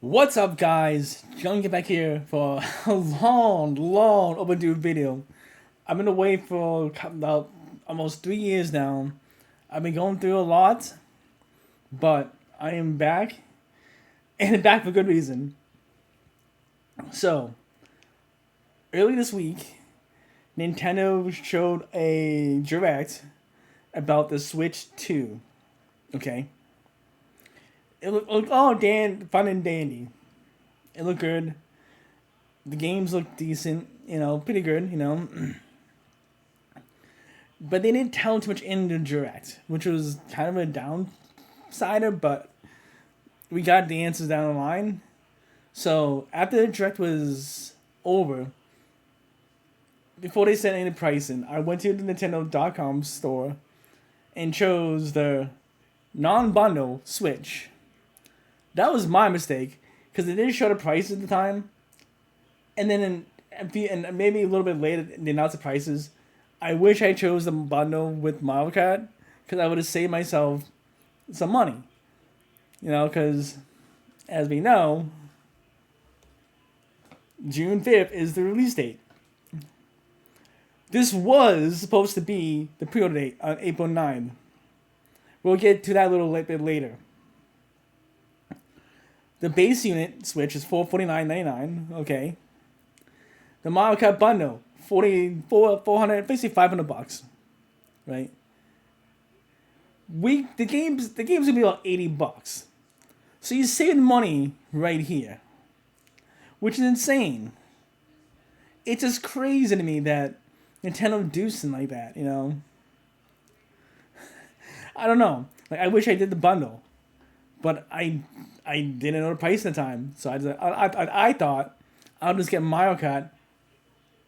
What's up, guys? Gonna get back here for a long overdue video. I've been away for about almost 3 years now. I've been going through a lot, but I am back, and back for good reason. So, early this week, Nintendo showed a direct about the Switch 2. Okay? It looked all fun and dandy. It looked good. The games look decent, pretty good, But they didn't tell too much in the direct, which was kind of a downsider, but we got the answers down the line. So after the direct was over, before they sent any pricing, I went to the Nintendo.com store and chose the non-bundle Switch. That was my mistake because they didn't show the price at the time, and then and maybe a little bit later they announced the prices. I wish I chose the bundle with Mario Kart because I would have saved myself some money. Because as we know, June 5th is the release date. This was supposed to be the pre-order date on April 9th. We'll get to that a little bit later. The base unit Switch is $449.99. Okay. The Mario Kart bundle, 400, basically $500, right? The game's gonna be about $80. So you're saving money right here, which is insane. It's just crazy to me that Nintendo do something like that. I don't know. Like, I wish I did the bundle, but I didn't know the price at the time, so I thought I'll just get Mario Kart.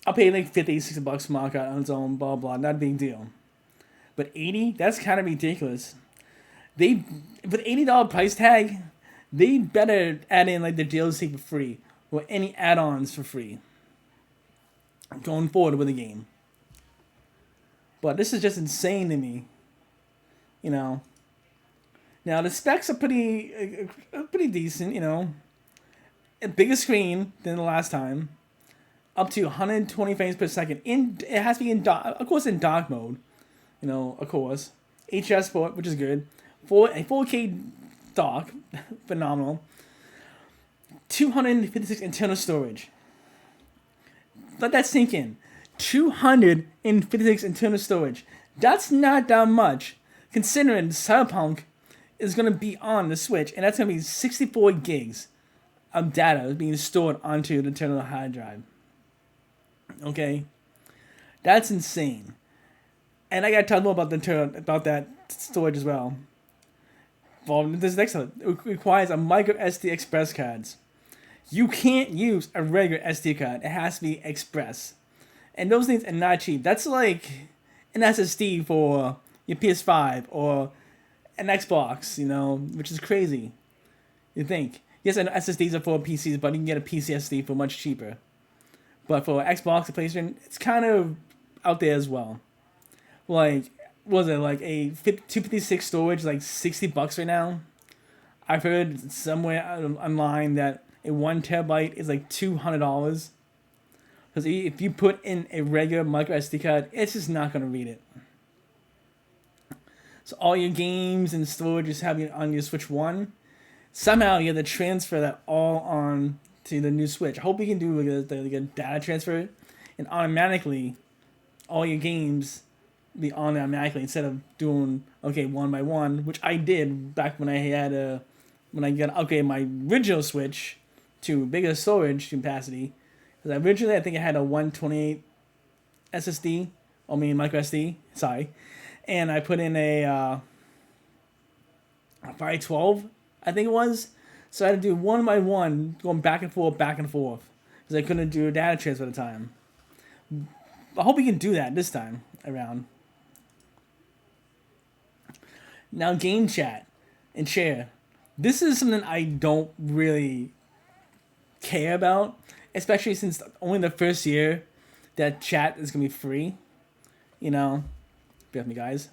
I'll pay like 50, $60 for Mario Kart on its own, blah blah, not a big deal. But 80, that's kind of ridiculous. They with $80 price tag, they better add in like the DLC for free or any add-ons for free going forward with the game. But this is just insane to me. You know. Now the specs are pretty decent. A bigger screen than the last time, up to 120 frames per second. It has to be of course, in dark mode. Of course, HS Sport, which is good. A 4K dark, phenomenal. 256 internal storage. Let that sink in. 256 internal storage. That's not that much, considering Cyberpunk is going to be on the Switch, and that's going to be 64 gigs of data being stored onto the internal hard drive. Okay? That's insane. And I got to talk more about that storage as well. Well, this next one, it requires a micro SD express cards. You can't use a regular SD card. It has to be express. And those things are not cheap. That's like an SSD for your PS5 or an Xbox, which is crazy. You think. Yes, I know SSDs are for PCs, but you can get a PC SSD for much cheaper. But for Xbox or PlayStation, it's kind of out there as well. Like, what was it, like a 256 storage, like $60 right now? I've heard somewhere online that a 1 terabyte is like $200. Because if you put in a regular micro SD card, it's just not going to read it. So all your games and storage is having on your Switch 1. Somehow you have to transfer that all on to the new Switch. I hope you can do like a data transfer and automatically all your games be on there automatically instead of doing one by one, which I did back when I had when I got my original Switch to bigger storage capacity. Because originally I think I had a 128 SSD, micro SD. Sorry. And I put in a 512, I think it was. So I had to do one by one, going back and forth, because I couldn't do a data transfer at the time. I hope we can do that this time around. Now, game chat and share. This is something I don't really care about, especially since only the first year that chat is going to be free. Bear with me, guys.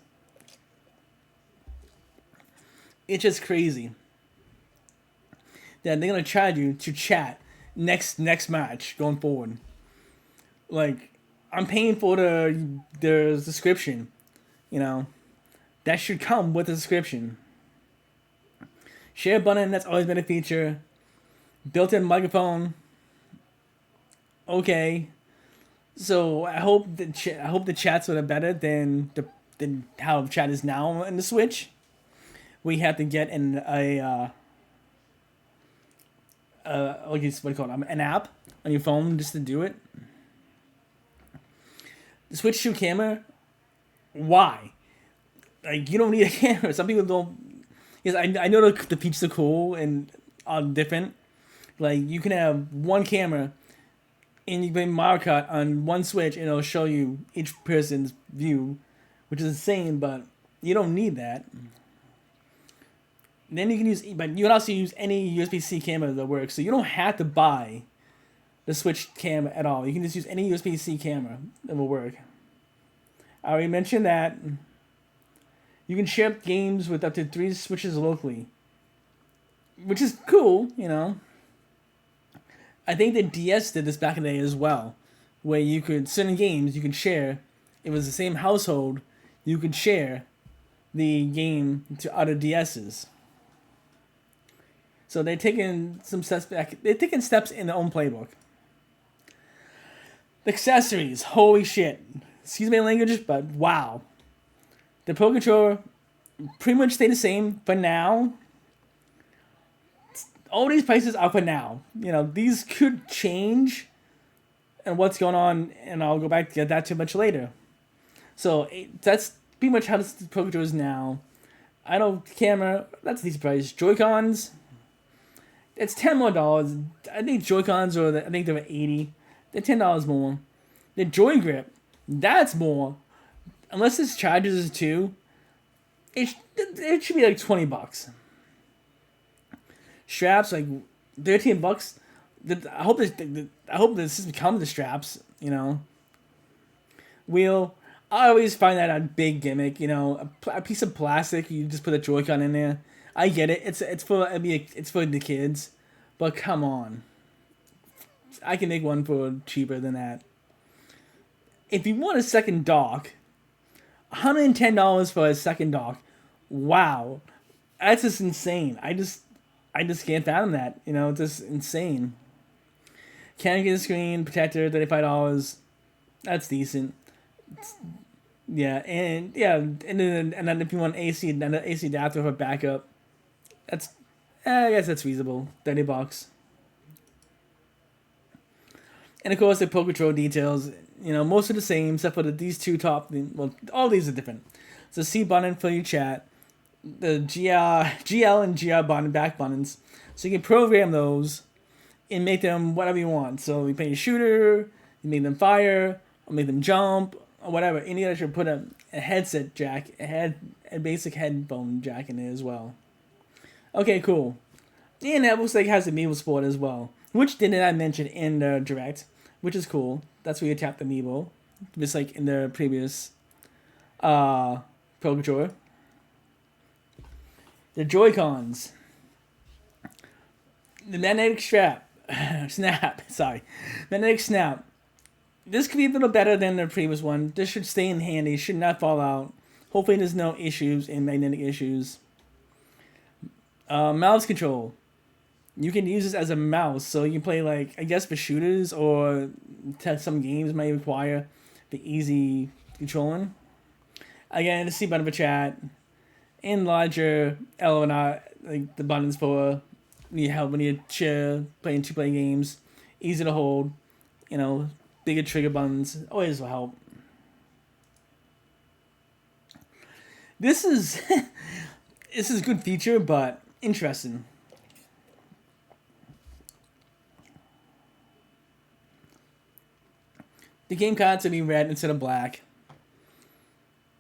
It's just crazy that they're gonna charge you to chat next match going forward. Like, I'm paying for the subscription, you know. That should come with the subscription. Share button, that's always been a feature. Built-in microphone. Okay. So I hope the chats are better than how chat is now in the Switch. We have to get an what do you call it? An app on your phone just to do it. The Switch 2 camera. Why? Like, you don't need a camera. Some people don't. Yes, I know the features are cool and are different. Like, you can have one camera and you can Mario Kart on one Switch and it'll show you each person's view, which is insane, but you don't need that. Then you can use, but you can also use any USB-C camera that works, so you don't have to buy the Switch camera at all. You can just use any USB-C camera that will work. I already mentioned that. You can share games with up to 3 Switches locally, which is cool, you know. I think the DS did this back in the day as well, where you could, certain games you could share. It was the same household, you could share the game to other DSs. So they're taking some steps back. They're taking steps in their own playbook. The accessories, holy shit. Excuse my language, but wow. The Pro Controller pretty much stay the same for now. All these prices are for now. You know, these could change and what's going on, and I'll go back to get that too much later. So that's pretty much how the Pro Controller is now. I know camera, that's a decent price. Joy-Cons, it's $10 more. I think Joy-Cons are, I think they're $80. They're $10 more. The Joy Grip, that's more. Unless this charges too, it should be like $20. Straps like $13. I hope this system comes with system. You know. Wheel. I always find that a big gimmick. You know, a piece of plastic. You just put a Joy-Con in there. I get it. It's for the kids, but come on. I can make one for cheaper than that. If you want a second dock, $110 for a second dock. Wow, that's just insane. I just can't fathom that. You know, it's just insane. Can get a screen protector, $35. That's decent. And then if you want an AC adapter for backup, that's I guess that's reasonable. $30. And of course the Pro Control details, you know, most are the same except for these two top. Well, all these are different. It's a C button for your chat, the GL and GR button back buttons, so you can program those and make them whatever you want. So you play a shooter, you make them fire, or make them jump, or whatever. Any other should put a headset jack, a basic headphone jack in there as well. Okay, cool. And that looks like it has a Amiibo support as well, which didn't I mention in the Direct, which is cool. That's where you tap the Amiibo, just like in the previous Pro Controller. The Joy-Cons. The magnetic magnetic snap. This could be a little better than the previous one. This should stay in handy, should not fall out. Hopefully there's no issues and magnetic issues. Mouse control. You can use this as a mouse, so you can play, like, I guess for shooters or some games might require the easy controlling. Again, the C button for chat. And larger L and R, like the buttons for when you share playing 2-player games. Easy to hold. You know, bigger trigger buttons always will help. This is a good feature, but interesting. The game cards will be red instead of black.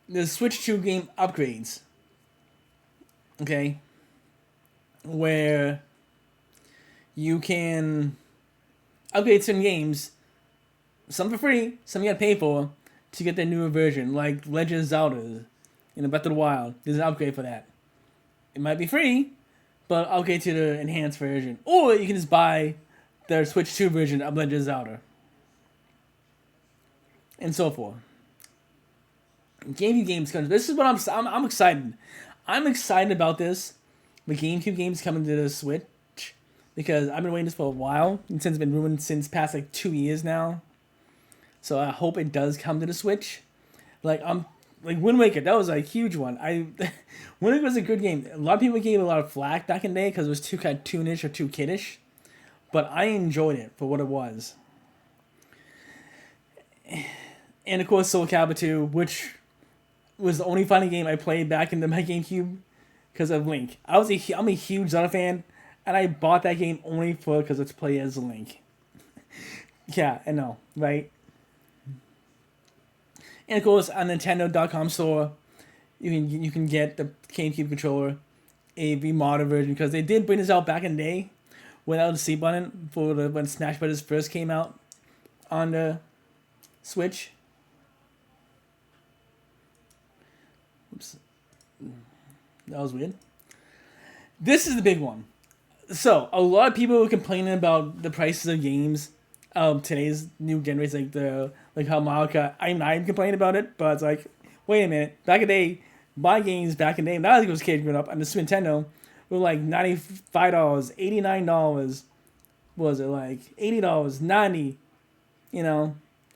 The Switch 2 game upgrades. Okay. Where you can upgrade certain games, some for free, some you gotta pay for, to get the newer version, like Legend of Zelda, Breath of the Wild. There's an upgrade for that. It might be free, But I'll get to the enhanced version. Or you can just buy the Switch 2 version of Legend of Zelda. And so forth. GameCube games coming. This is what I'm excited. I'm excited about this. The GameCube games coming to the Switch. Because I've been waiting this for a while. And since it's been rumored since past like 2 years now. So I hope it does come to the Switch. Like Wind Waker, that was a huge one. Wind Waker was a good game. A lot of people gave it a lot of flack back in the day because it was too cartoonish or too kiddish. But I enjoyed it for what it was. And of course Soul Calibur 2, which was the only fighting game I played back in my GameCube because of Link. I'm a huge Zelda fan, and I bought that game only because it's play as Link. Yeah, I know, right? And of course, on Nintendo.com store, you can get the GameCube controller, a remodeled version, because they did bring this out back in the day without the C button for when Smash Bros. First came out on the Switch. Oops. That was weird. This is the big one. So, a lot of people were complaining about the prices of games today's new generation, like how Mario Kart. I'm not even complaining about it, but it's like, wait a minute. Back in the day, my games back in the day, when I was a kid growing up on the Super Nintendo, were like $95, $89. What was it like $80, $90? You know,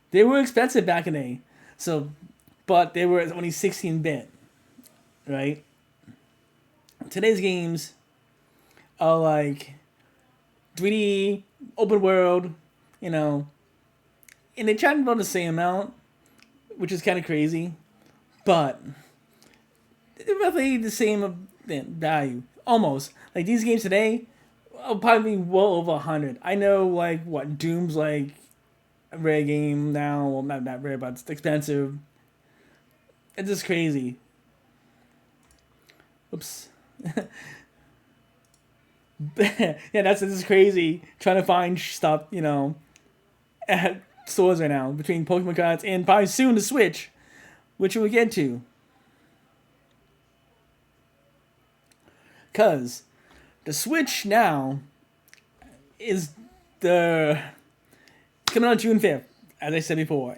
they were expensive back in the day. So, but they were only 16-bit, right? Today's games are like 3D, open world, you know, and they charge about the same amount, which is kind of crazy, but they're roughly the same value, almost. Like these games today, will probably be well over 100. I know, like what Doom's like a rare game now, well not rare, but it's expensive. It's just crazy. Oops. Yeah, that's just crazy trying to find stuff, you know, at stores right now between Pokemon cards and probably soon the Switch, which we'll get to. Cause the Switch now is coming out June 5th, as I said before.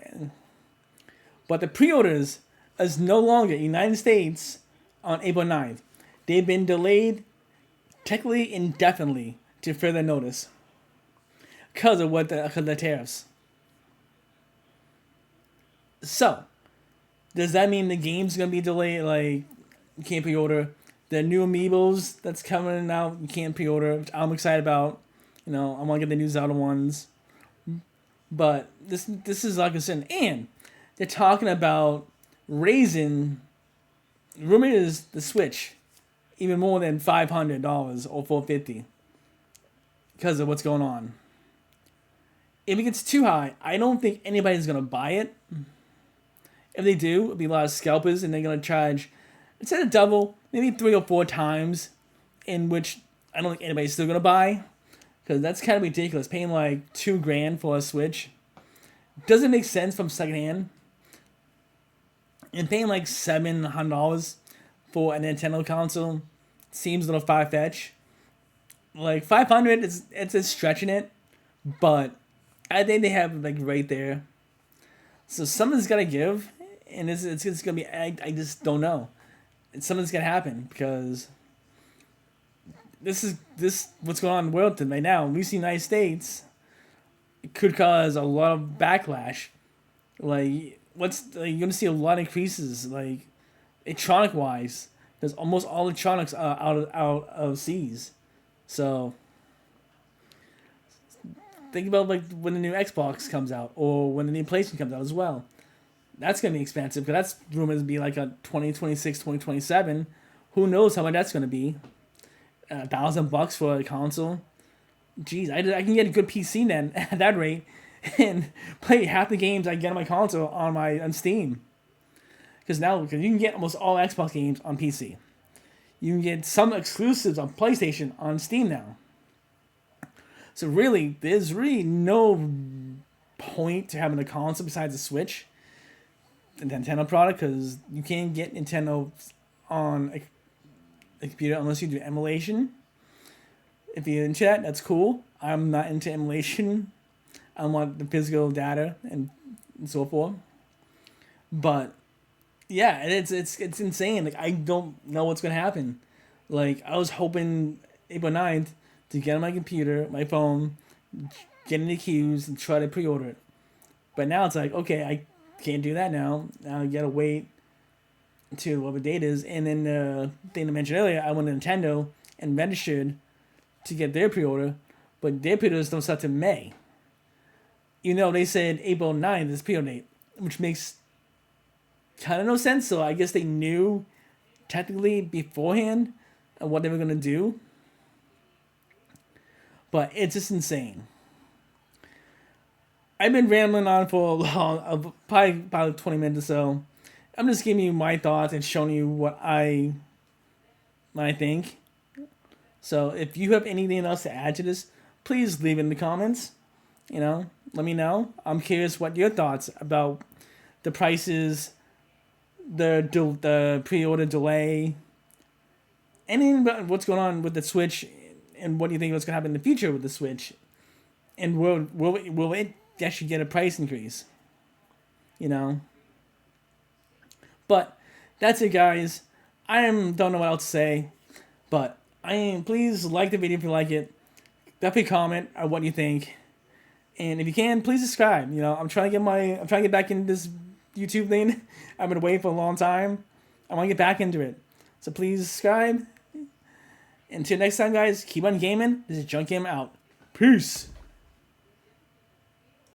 But the pre-orders is no longer United States on April 9th. They've been delayed technically indefinitely to further notice because of the tariffs. So, does that mean the game's gonna be delayed? Like, you can't pre-order the new amiibos that's coming out. You can't pre-order, which I'm excited about. You know, I want to get the new Zelda ones. But this is like I said, and they're talking about raising. Rumor is the Switch even more than $500 or $450 because of what's going on. If it gets too high, I don't think anybody's gonna buy it. If they do, it'll be a lot of scalpers, and they're gonna charge instead of double, maybe 3 or 4 times, in which I don't think anybody's still gonna buy, because that's kind of ridiculous. Paying like $2,000 for a Switch doesn't make sense from secondhand, and paying like $700 for a Nintendo console seems a little far-fetched. Like $500 it's stretching it, but I think they have like right there. So something's gotta give, and it's gonna be. I just don't know. Something's gonna happen because this what's going on in the world right now. At least the United States, it could cause a lot of backlash. Like you're gonna see a lot of increases, like electronic wise. Because almost all electronics are out of seas. So think about like when the new Xbox comes out or when the new PlayStation comes out as well. That's gonna be expensive because that's rumored to be like a 2026, 2027. Who knows how much that's gonna be? $1,000 for a console. Jeez, I can get a good PC then at that rate and play half the games I get on my console on Steam. Because you can get almost all Xbox games on PC. You can get some exclusives on PlayStation on Steam now. So really, there's really no point to having a console besides the Switch, the Nintendo product, because you can't get Nintendo on a computer unless you do emulation. If you're into that, that's cool. I'm not into emulation. I want the physical data and so forth. But yeah, it's insane. Like I don't know what's gonna happen. Like I was hoping April 9th to get on my computer, my phone, get in the queues and try to pre-order it. But now it's like, okay, I can't do that now. Now I gotta wait to what the date is. And then the thing I mentioned earlier, I went to Nintendo and registered to get their pre-order, but their pre-orders don't start till May. You know, they said April 9th is pre-order date, which makes kind of no sense. So I guess they knew technically beforehand what they were gonna do. But it's just insane. I've been rambling on for a long, probably about 20 minutes or so. I'm just giving you my thoughts and showing you what I think. So if you have anything else to add to this, please leave it in the comments. You know, let me know. I'm curious what your thoughts about the prices, the pre-order delay, anything about what's going on with the Switch, and what do you think what's going to happen in the future with the Switch, and will it actually get a price increase? You know. But that's it, guys. Don't know what else to say, but please like the video if you like it. Definitely comment on what you think, and if you can, please subscribe. You know, I'm trying to get back into this YouTube thing. I've been waiting for a long time. I want to get back into it, so please subscribe. Until next time, guys, keep on gaming. This is Junk Game out. Peace.